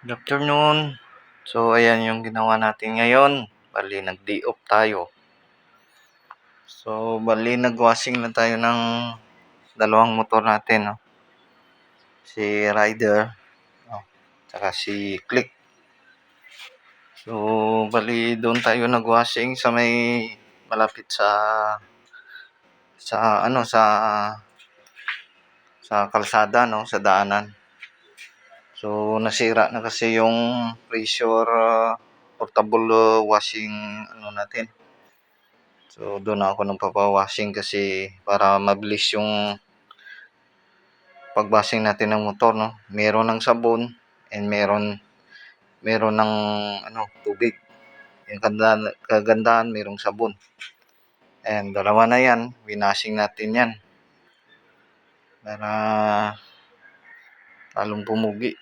Good afternoon. So, ayan yung ginawa natin ngayon. Bali, nag-day off tayo. So, bali, nag-washing na tayo ng dalawang motor natin. No? Si Rider, no? Tsaka si Click. So, bali, doon tayo nag-washing sa may malapit sa kalsada, no? Sa daanan. So, nasira na kasi yung pressure portable washing natin. So, doon ako nagpapa-washing kasi para mabilis yung pag-washing natin ng motor, no? Meron ng sabon and meron ng tubig. Yung kagandahan, merong sabon. And dalawa na yan, winashing natin yan. Para talong pumugi.